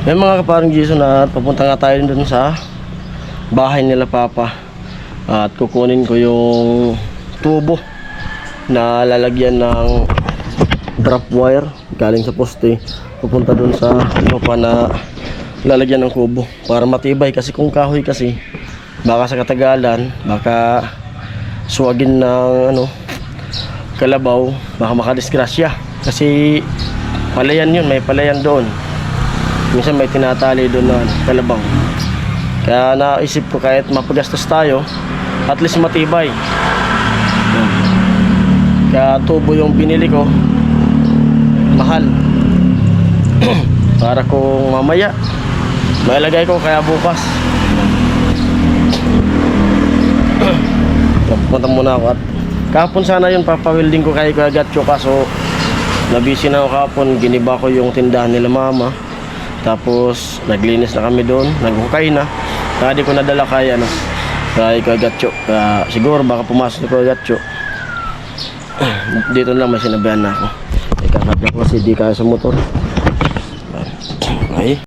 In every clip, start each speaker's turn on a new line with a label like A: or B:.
A: May mga kaparang Jason at papunta nga tayo dun sa bahay nila Papa. At kukunin ko yung tubo na lalagyan ng drop wire galing sa poste. Pupunta dun sa lupa na lalagyan ng kubo para matibay, kasi kung kahoy kasi baka sa katagalan baka suwagin ng kalabaw, baka makadisgrasya. Kasi palayan yun, may palayan doon. Minsan may tinatali doon na kalabaw. Kaya naisip ko kahit mapagastos tayo, at least matibay. Kaya tubo yung binili ko, mahal. Para kung mamaya mailagay ko, kaya bukas. Pupunta muna ako. At kahapon sana yun papawilding ko kay Kuya Gatcho, kaso nabisi na ako kahapon. Giniba ko yung tindahan nila Mama. Tapos naglinis na kami doon, naghukay na. Kaya di ko nadala kay Kuya Gatcho. Kaya siguro baka pumasok ni Kuya Gatcho. Dito lang may sinabihan na ako. Ikakabla ko kasi di kaya sa motor. Okay.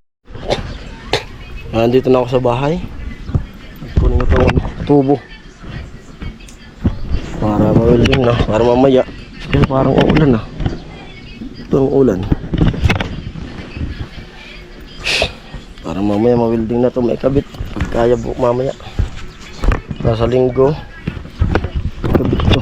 A: Nandito na ako sa bahay. Kunin ko itong tubo para ma-welding na, para mamaya. Parang uulan na. Ito ang ulan. Para mamaya ma-welding na ito, may kabit. Pag kaya mamaya. Nasa linggo kabit ito.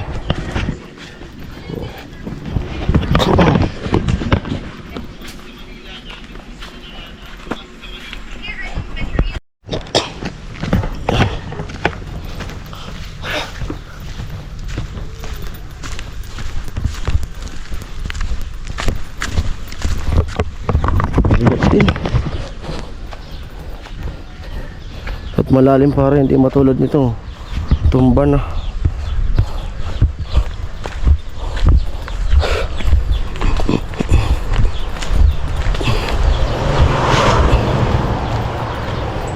A: At malalim pa rin, hindi matulad nito. Tumba na.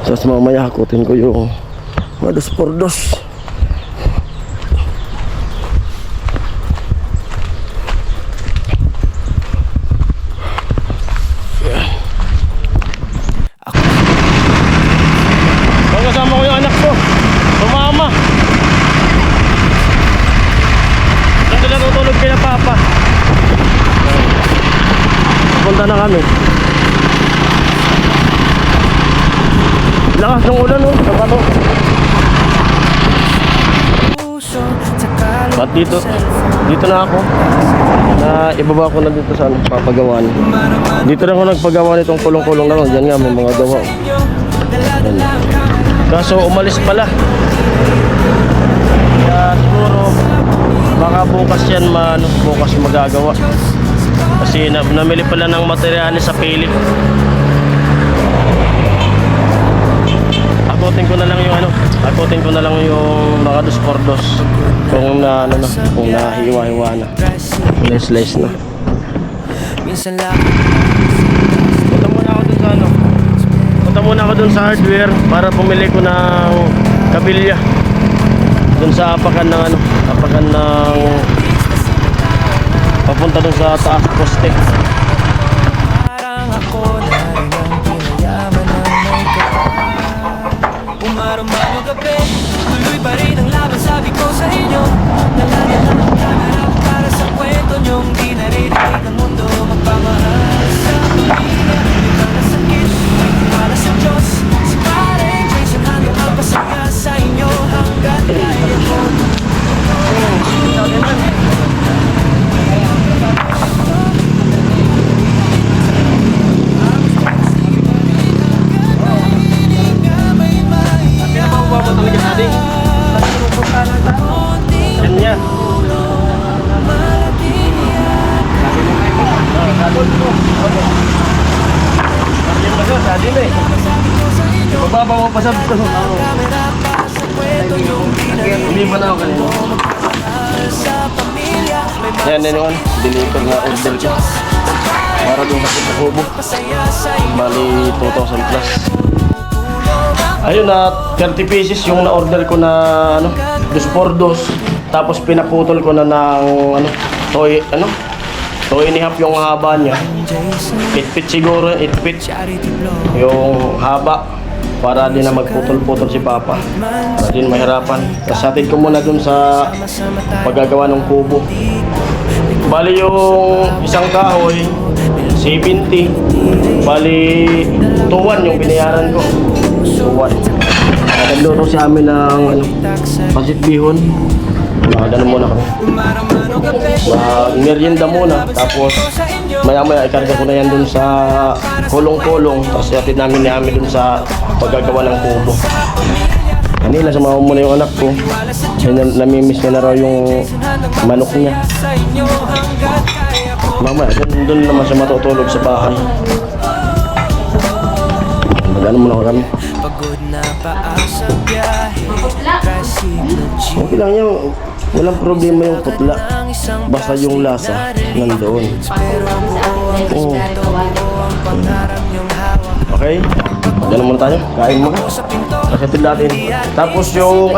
A: Tapos mamaya hakutin ko yung mga 2x2. Kasama ko yung anak ko, sumama. Nandun na tutulog kaya Papa. Punta na kami. Lakas ng ulan kapato. At dito na ako. Na ibaba ko na dito sa papagawan. Dito na ako nagpagawa nitong kulong-kulong na. Diyan nga may mga gawa. Yan. Kaso umalis pala. Kaya siguro baka bukas yan bukas magagawa. Kasi namili pala ng materyales sa Philip. Akutin ko na lang yung mga 2x2 kung kung nahiwa-hiwa na. Slice na. Punta muna ako dun sa hardware para pumili ko ng kabilya dun sa apakan ng papunta dun sa taas poste. Parang ako na rin ang pinayaman ng may kapal. Umaraw-maraw gabi, tuloy pa rin ang laban, sabi ko sa inyo. Nalagyan lang ang camera para sa kwento nyong di naririnig ng mundo. Magpamahal sa pamilya, di ba nasakit? Para sa Diyos, si Pareng Jason hanggang magpasaya sa inyo hanggat kaya ko. Bababa mo pa sa hindi ba na ako kanino? Yan yun, deliver na order ko para doon sa kubo. Bali 2,000 plus. Ayun na 30 pieces yung na-order ko na 2x2. Tapos pinaputol ko na ng 2.5 yung haba niya. 8 feet siguro, 8 feet yung haba. Para din na magputol-putol si Papa. Para din mahirapan. Tapos hatid ko muna dun sa paggagawa ng kubo. Bali yung isang kahoy, 70. Bali, 2.1 yung binayaran ko. 2.1. Nagluto si amin ng pasit bihon. Ganun muna kami. Merienda muna. Tapos maya-maya ikarga ko na yan dun sa kulong-kulong. Tapos hatid namin ni Ami dun sa paggagawa ng kubo. Kanina sumama muna yung anak ko. Namimiss niya na raw yung manok niya. Mamaya dun naman siya matutulog sa bahay. Magano muna kami. Okay lang yan. Walang problema yung putla. Basta yung lasa nandoon. Oh. Okay? Magano muna tayo. Kain mo. Kasetid natin. Tapos yung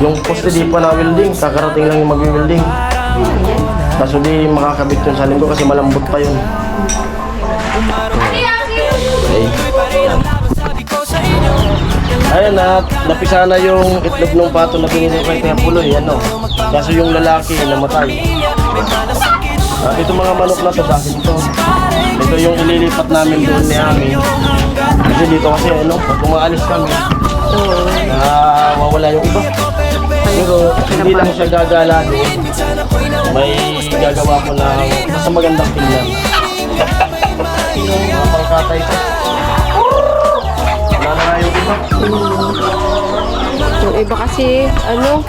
A: yung poste di pa na welding. Kakarating lang yung mag-welding. Kaso di makakabit yun sa linggo kasi malambot pa yun. Okay. Ayan na, napisa na yung itlog ng pato na pinili kay Tia Puloy, Kaso yung lalaki namatay. Ito mga manok na to sa akin ito. Ito yung ililipat namin doon ni Ami. Kasi dito kasi pag umaalis kami, wawala yung iba. Pero hindi lang siya gagala doon. May gagawa ko na basta magandang tingnan. Yung mga pangkatay ko. Wala na yung iba.
B: Yung iba kasi, ano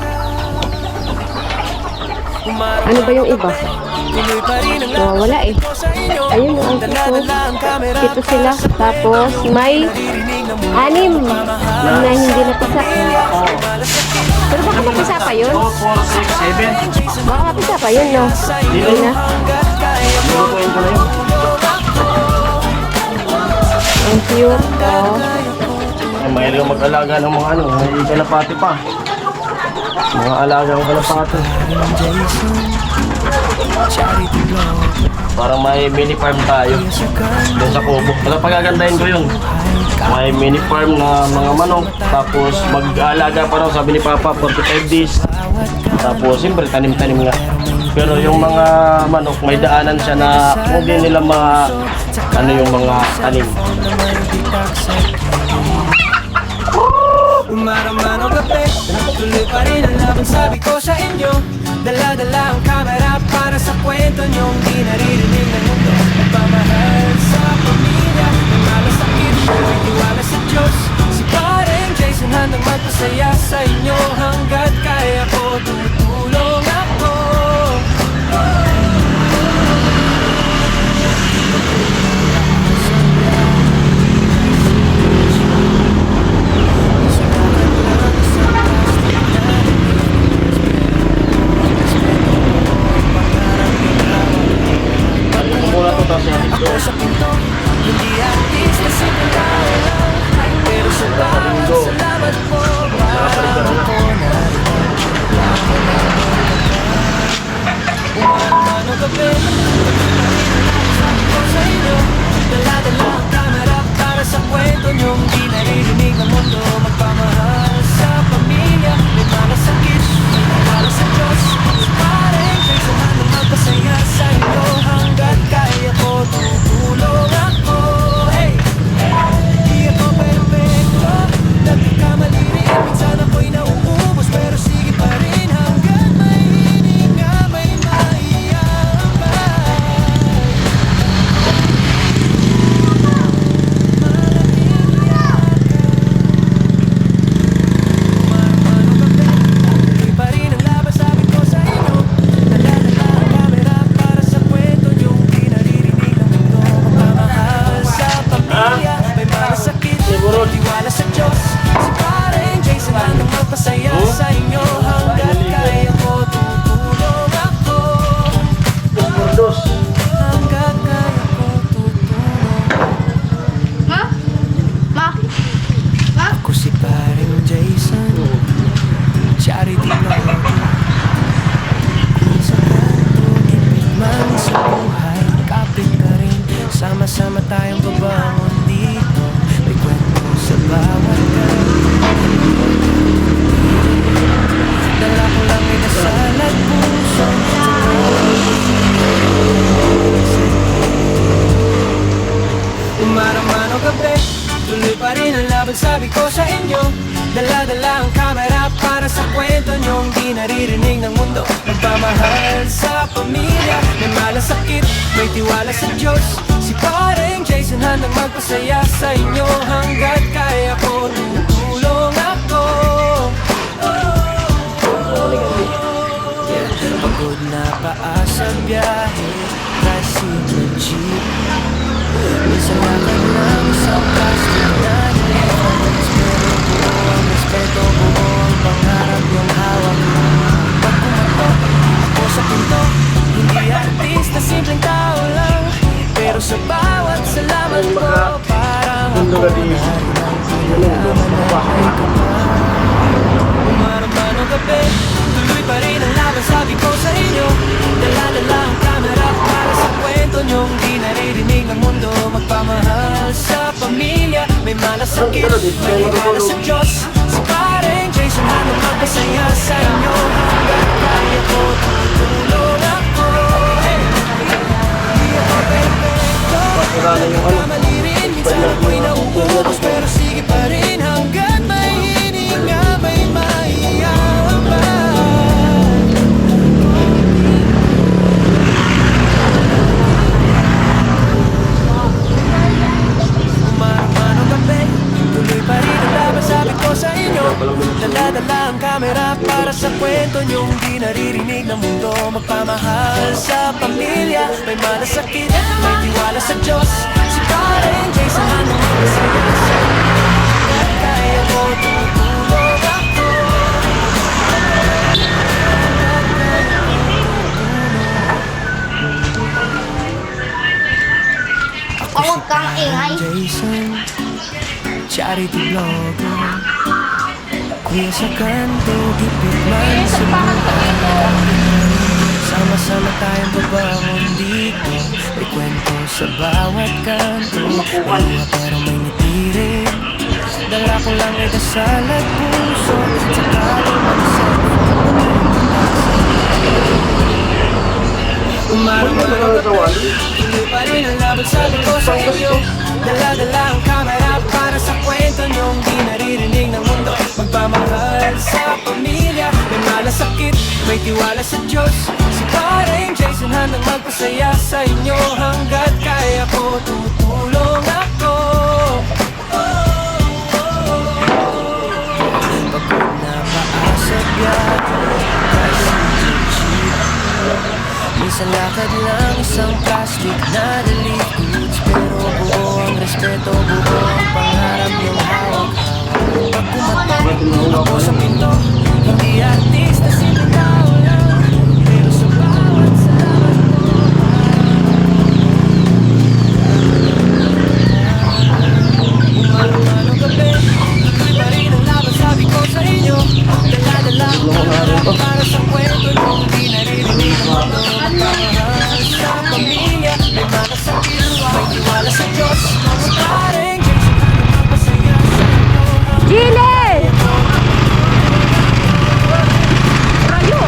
B: ba yung iba? Wala eh. Ayun, ang pito sila. Tapos, may 6 na hindi napisa. Pero baka mapisa pa yun?
A: 2, 4, 6, 7.
B: Baka mapisa pa yun, no? Hindi na.
A: Lutuin ko na yun.
B: Ang cute, oh.
A: Mahilig mag-alaga ng mga may kalapati pa. Mga alaga ng kalapati. Parang may mini farm tayo doon sa kubo. Wala pagagandahin ko yun. May mini farm na mga manok. Tapos mag-aalaga pa raw, sabi ni Papa, 45 days. Tapos siyempre tanim-tanim nga. Pero yung mga manok, may daanan siya na hindi nila yung mga tanim.
C: Umaraman o gabi, tuloy pa rin ang laban. Sabi ko sa inyo, dala-dala ang kamera para sa kwento nyong di naririnig ng mundo. Pamahal sa pamilya, may malasakit, may tiwala sa Diyos. Si Paring Jason handang magpasaya sa inyo. Hanggat kaya ko, tutulong ako. Ako sa pinto, hindi artista, simple tao lang. Pero sa bawat salamat po, parang ako umaraman o gabi, sabi ko sa inyo, dala-dala ang kamera para sa kwento nyong di naririnig ng mundo. Magpamahal sa pamilya, may malasakit, may tiwala sa Diyos. Parang Jason handang magpasaya sa inyo. Hanggat kaya ko, tutulong ako. Hey! Di ako perfecto, nagkakamali rin. Minsan ako'y nauubos, pero sige pa rin. Hanggat may hininga, may maiambay. Malaking yakap. di naririnig ng mundo. Magpamahal sa pamilya, may malasakit, may tiwala sa Diyos. Si Paring Jason handang magpasaya sa inyo. Hanggat kaya ko, tutulong ako. Pagod na paa sa biyahe, tricycle, jeep. Minsan lakad lang isang plastic na nilalas. Pero buo ang respeto, buo ang pangarap yung hawak mo. Pag kumatok ako sa pinto, hindi artista, simpleng tao lang. Pero sa bawat salamat ko, parang ako na rin ang pinalaman na may kapal. Umaraman o gabi, tuloy pa rin ang laban, sabi ko sa inyo. Dala-dala ang camera para sa kwento nyong di naririnig ng mundo. Magpamahal sa pamilya, may malasakit, may tiwala sa Diyos. Si Paring Jason handang magpasaya sa inyo. Hanggat kaya ko, tutulong ako. Di ako perfecto, nagkamali rin, minsan ako'y nauubos. Pero sige pa rin hanggat may hininga, may maiyaman. Umaman o gabi, tuloy pa rin ang laban, sabi ko sa inyo. Dala-dala ang camera para sa kwento nyong di naririnig ng mundo. Magpamahal sa pamilya, may malasakit, may tiwala sa Diyos. Si Paring Jason handang magpasaya sa inyo. Hanggat kaya ko, tutulong ako.
D: Huwag kang ingay.
C: Jason, charity vlogger. Kuya sa kanto, gipit man sa sama-sama tayong babangon dito. May kwento sa bawat kanto. May luha pero may ngiti rin. Dala ko lang ay dasal at puso. Sa kalumang Umaraman tuloy pa rin ang laban, sabi ko sa inyo. Dala-dala ang camera para sa kwento nyong di naririnig ng mundo. Magpamahal sa pamilya, may malasakit, may tiwala sa Diyos. Si Paring Jason handang magpasaya sa inyo. Hanggat kaya ko, tutulong ako. Pagod na paa sa biyahe, minsan lakad lang isang plastic na deliveries. Pero buo ang respeto, buo ang pangarap yung hawak-hawak. Pag kumatok ako sa pinto, hindi artista, simpleng tao lang. Pero sa bawat salamat ko, umaruman o gabi, tuloy pa rin ang laban, sabi ko sa inyo. Dala-dala ang camera para sa kwento nyong di naririnig ng mundo. Magpamahal sa pamilya, may malasakit, may tiwala sa Diyos. Si Paring Jason handang magpasaya sa inyo.
B: Gile! Rayo!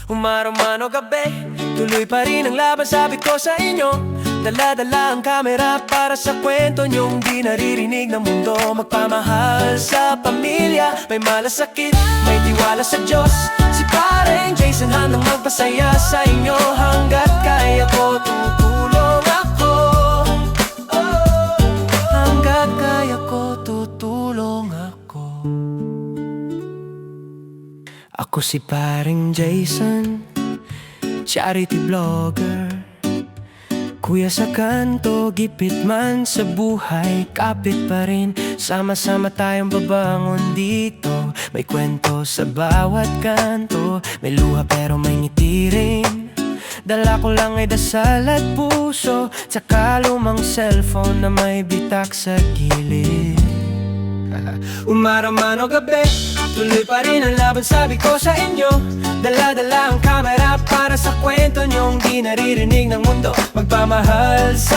C: Umaraman o gabi, tuloy pa rin ang laban, sabi ko sa inyo. Dala-dala ang camera para sa kwento nyong di naririnig ng mundo. Magpamahal sa pamilya, may malasakit, may tiwala sa Diyos. Si Paring Jason handang magpasaya sa inyo. Hanggat kaya ko, tutulong ako. Hanggat kaya ko, tutulong ako. Ako si Paring Jason, charity vlogger. Kuya sa kanto, gipit man sa buhay, kapit pa rin. Sama-sama tayong babangon dito. May kwento sa bawat kanto, may luha pero may ngiti rin. Dala ko lang ay dasal at puso, tsaka lumang cellphone na may bitak sa gilid. Umaraman o gabi, tuloy pa rin ang laban, sabi ko sa inyo. Dala-dala ang camera para sa kwento nyong di naririnig ng mundo. Magpamahal sa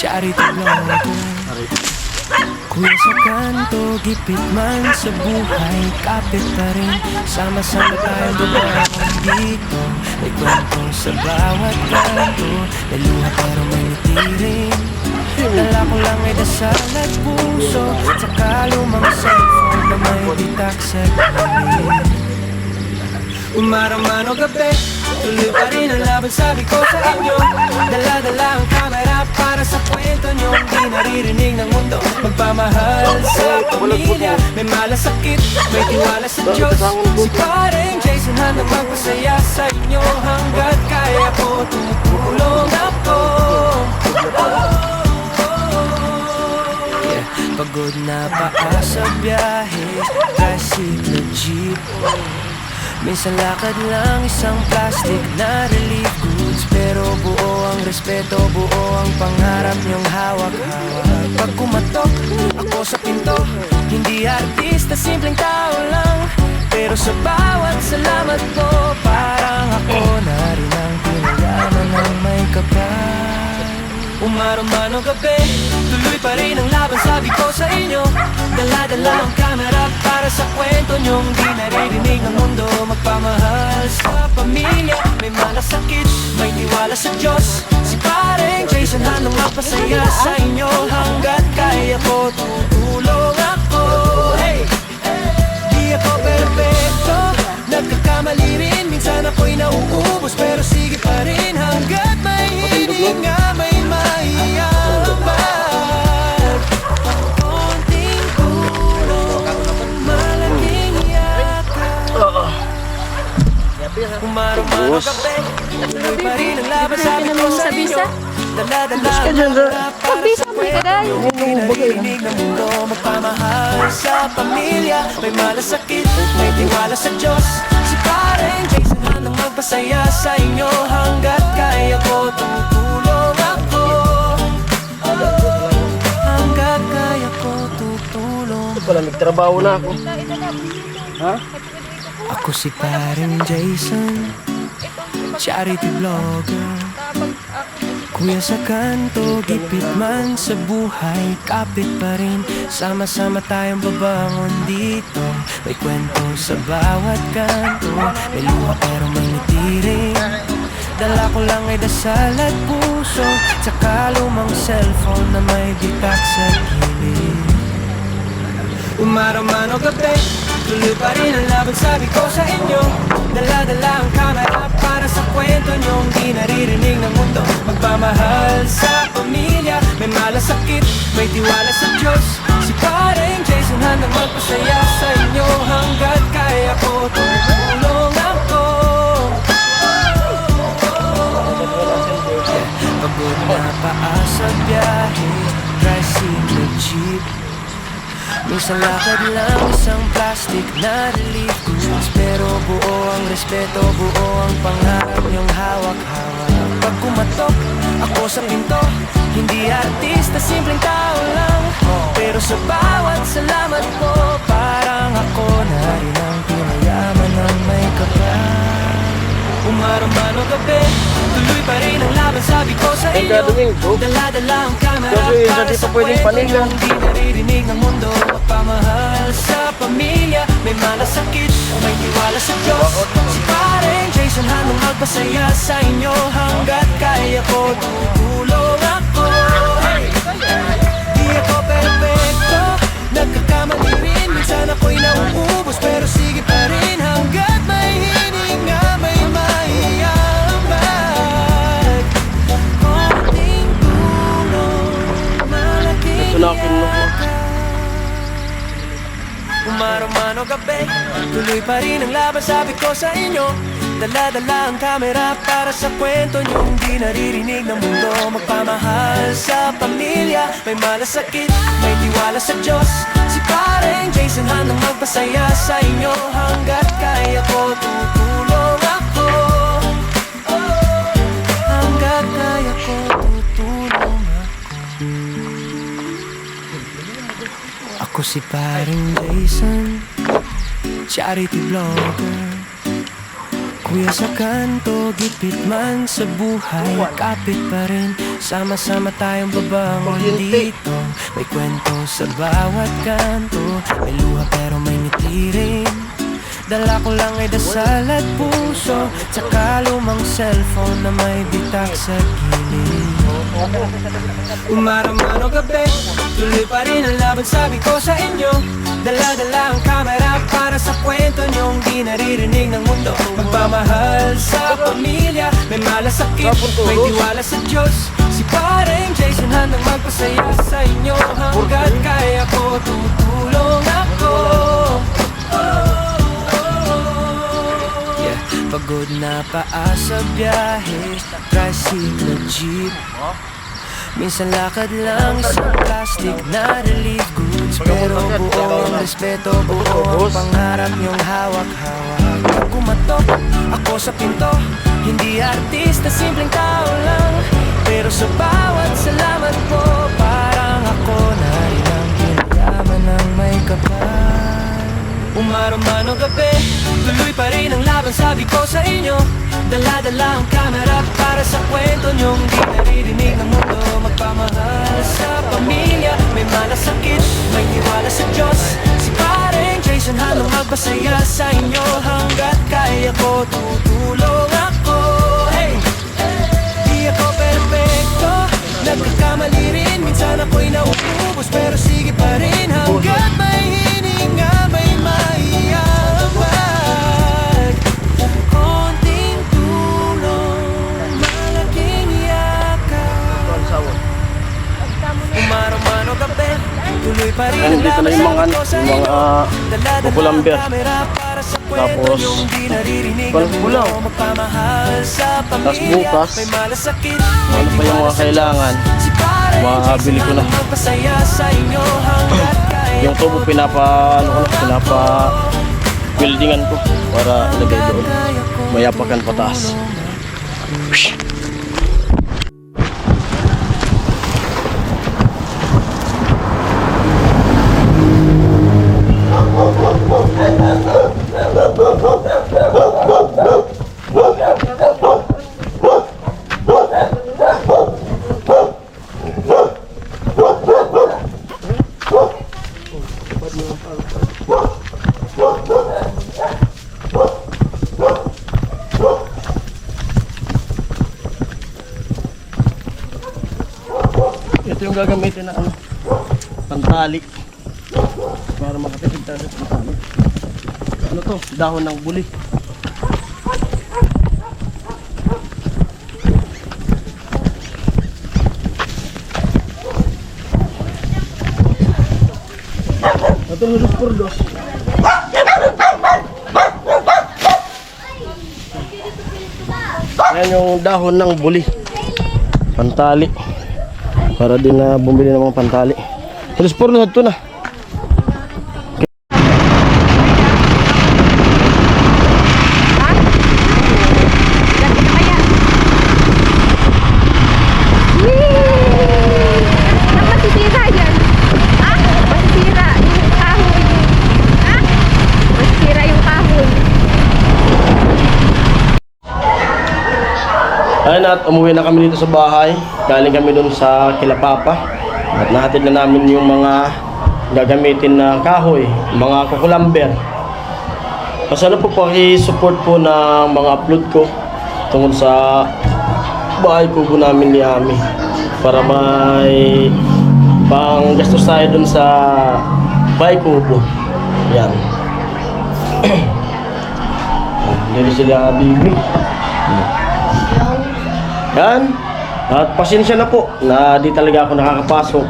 C: charity vlogger. Kuya sa kanto, gipit man sa buhay, kapit pa rin. Sama-sama tayong bumangon dito. May kwento sa bawat kanto, may luha pero may ngiti rin. Dala ko lang ay dasal at puso, saka lumang cellphone na may bitak sa gilid. Umaraman o gabi, tuloy pa rin ang laban, sabi ko sa inyo. Dala-dala ang kamera para sa kwento nyo, di naririnig ng mundo. Magpamahal sa pamilya, may malasakit, may tiwala sa Diyos. Si Paring Jason handang magpasaya sa inyo, hanggat kaya ko tumutulong ako. Pagod na paa sa biyahe, tricycle, jeep. Minsan lakad lang, isang plastic na relief goods. Pero buo ang respeto, buo ang pangarap niyong hawak-hawak. Pag kumatok ako sa pinto, hindi artista, simpleng tao lang. Pero sa bawat salamat ko, parang ako na rin ang pinayaman ng may kapal. Umaraman o gabi, tuloy pa rin ang laban, sabi ko sa inyo. Dala-dala ang kamera para sa kwento nyong di naririnig ng mundo. Magpamahal sa pamilya, may malasakit, may tiwala sa Diyos. Si Paring Jason handang magpasaya sa inyo, hanggat kaya ko tutulong ako. Hey! Di ako perfecto, nagkakamali rin, minsan ako'y nauubos. Pero sige pa rin hanggat may hininga, may maiambag. Konting tulong, malaking yakap. Umaraman o gabi, tuloy pa rin ang laban, sabi ko sa inyo. Dala-dala ang harap para sa kwento yung di naririnig ng mundo. Magpamahal sa pamilya, may malasakit, may tiwala sa Diyos. Si Paring Jason handang magpasaya sa inyo, hanggat kaya ko tutulong ako. Hanggat kaya ko tutulong.
A: Ito pala, nagtrabaho na ako. Ha?
C: Ako si Paring Jason, charity vlogger. Kuya sa kanto, gipit man sa buhay, kapit pa rin. Sama-sama tayong babangon dito. May kwento sa bawat kanto, may luha pero may ngiti rin. Dala ko lang ay dasal at puso, saka lumang cellphone na may bitak sa gilid. Umaraman o gabi, tuloy pa rin ang laban, sabi ko sa inyo. Dala-dala ang kamera para sa kwento nyong di naririnig ng mundo. Magpamahal sa pamilya, may malasakit, may tiwala sa Diyos. Si Paring Jason handang magpasaya sa inyo, hanggat kaya ko tutulong ako. Pagod na paa sa biyahe, tricycle, jeep. Minsan lakad lang, isang plastic na relief goods. Pero buo ang respeto, buo ang pangarap niyong hawak-hawak. Pag kumatok ako sa pinto, hindi artista, simpleng tao lang. Pero sa bawat salamat ko, parang ako na rin ang pinayaman ng may kapal. Umaraman o gabi, tuloy pa rin ang laban, sabi ko sa inyo. Dala-dala ang kamera para sa kwento nyong di naririnig ng mundo. Magpamahal sa pamilya, may malasakit, may tiwala sa Diyos. Si Paring Jason handang magpasaya sa inyo, hanggat kaya ko tutulong ako. Hey! Di ako perfecto, nagkakamali rin, minsan ako'y nauubos. Pero sige pa rin hanggat may hininga, may maiambag. Konting tulong, malaking yakap. Umaraman o gabi, tuloy pa rin ang laban, sabi ko sa inyo. Dala-dala ang kamera para sa kwento nyong di naririnig ng mundo. Magpamahal sa pamilya, may malasakit, may tiwala sa Diyos. Si Paring Jason handang magpasaya sa inyo, hanggat kaya ko tutulong ako. Hanggat kaya ko tutulong ako. Ako si Paring Jason, charity vlogger. Kuya sa kanto, gipit man sa buhay, kapit pa rin, sama-sama tayong babangon dito. May kwento sa bawat kanto, may luha pero may ngiti rin. Dala ko lang ay dasal at puso, tsaka lumang cellphone na may bitak sa gilid. Umaraman o gabi, tuloy pa rin ang laban, sabi ko sa inyo. Dala-dala ang kamera para sa kwento nyong di naririnig ng mundo. Magpamahal sa pamilya, may malasakit, may tiwala sa Diyos. Si Paring Jason handang magpasaya sa inyo. Hanggat kaya ko, tutulong ako. Pagod na paa sa biyahe, tricycle, jeep. Minsan lakad lang sa plastic na relief goods, pero buong respeto, buong pangarap yung hawak-hawak. Pag kumatok ako sa pinto, hindi artista, simpleng tao lang, pero sa bawat salamat po, parang ako na rin ang pinayaman ng may kapal. Umaraw man o gabi, tuloy pa rin ang laban, sabi ko sa inyo. Dala-dala ang kamera para sa kwento nyong di naririnig ng mundo. Magpamahal sa pamilya, may malasakit, may tiwala sa Diyos. Si Paring Jason handang magpasaya sa inyo. Hanggat kaya ko, tutulong ako. Hey! Di ako perfecto, nagkakamali rin, minsan ako'y nauubos, pero sige pa rin. Hanggat may hininga, may maiambag. Konting tulong, malaking yakap. Umaraw man o gabi, tuloy pa rin ang
A: Dito na
C: laban,
A: yung mga,
C: sabi ko sa inyo.
A: kukulamber. Tapos,
C: Pagpulaw, magpamahal sa
A: Tapos
C: pamilya,
A: bukas,
C: may malasakit,
A: ano pa yung mga kailangan, mabili ko na. Yung tubo buildingan ko para ilagay doon, mayapakan pataas. Ito yung gagamitin na pantali para makatipid tayo sa pantali. Ano to? Dahon ng buli. Ito yung dos por dos. Ayan yung dahon ng buli, pantali, para din na bumili ng mga pantali. Dos por dos ito na.
B: Masisira yan. Masisira yung kahoy. Masisira yung kahoy.
A: Ayun, at umuwi na kami dito sa bahay. Galing kami dun sa Kilapapa. At nahatid na namin yung mga gagamitin na kahoy, mga kukulamber. Sana po paki-support po ng mga upload ko tungkol sa bahay kubo namin ni Ami, para may pang gastos tayo dun sa bahay kubo. Yan. Dito sila bibi. Yan. At pasensya na po na di talaga ako nakakapasok.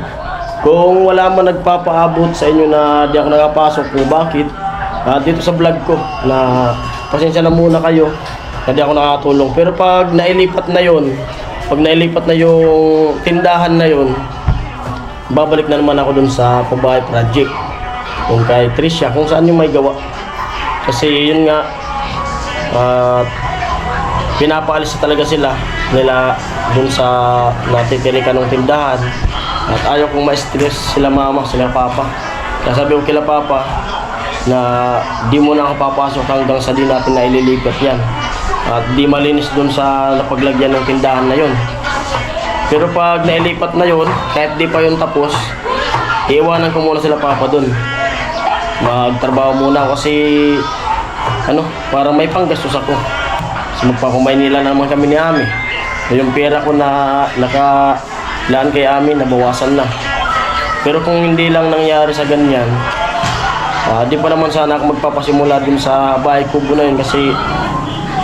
A: Kung wala man nagpapaabot sa inyo na di ako nakapasok, kung bakit, dito sa vlog ko, na pasensya na muna kayo na di ako nakatulong. Pero pag nailipat na yon, pag nailipat na yung tindahan na yon, babalik na naman ako dun sa pabahay project, kung kay Tricia, kung saan yung may gawa. Kasi yun nga, pinapaalis na talaga nila dun sa natitirikan ng tindahan. At ayaw kong ma-stress sila mama, sila papa. Kaya sabi ko kila papa na di mo na ako papasok hanggang sa di natin na ililipat yan. At di malinis dun sa napaglagyan ng tindahan na yon. Pero pag nailipat na yon, kahit di pa yun tapos, iiwanan ko muna sila papa dun. Magtrabaho muna ako kasi para may panggastos ako. Kasi magpakumaynila naman kami ni Ami. Yung pera ko na nakalaan kay Ami, nabawasan na. Pero kung hindi lang nangyari sa ganyan, di pa naman sana ako magpapasimula dun sa bahay kubo na yun kasi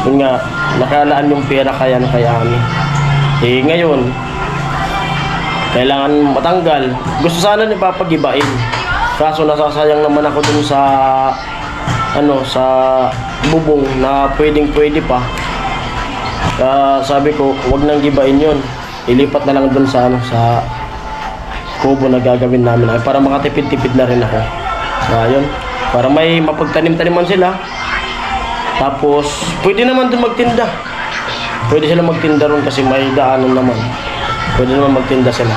A: yun nga, nakalaan yung pera kaya kay Ami. Ngayon, kailangan matanggal. Gusto sana ni Papa gibain. Kaso nasasayang naman ako dun sa sa bubong na pwede pa. Sabi ko, wag nang gibain yon. Ilipat na lang dun sa sa kubo na gagawin namin para makatipid-tipid na rin ako. Ayun, para may mapagtanim-taniman sila. Tapos, pwede naman dun magtinda. Pwede sila magtinda ron kasi may daanan naman. Pwede naman magtinda sila.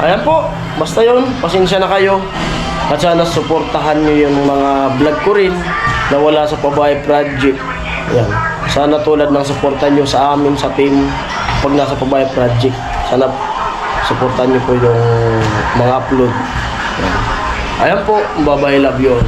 A: Ayan po, basta yun, pasensya na kayo. At sana suportahan nyo yung mga vlog ko rin na wala sa Pabahay Project. Ayan. Sana tulad ng suportan nyo sa amin, sa team, pag nasa Pabahay Project. Sana suportahan nyo po yung mga upload. Ayan po, bye-bye, love you all.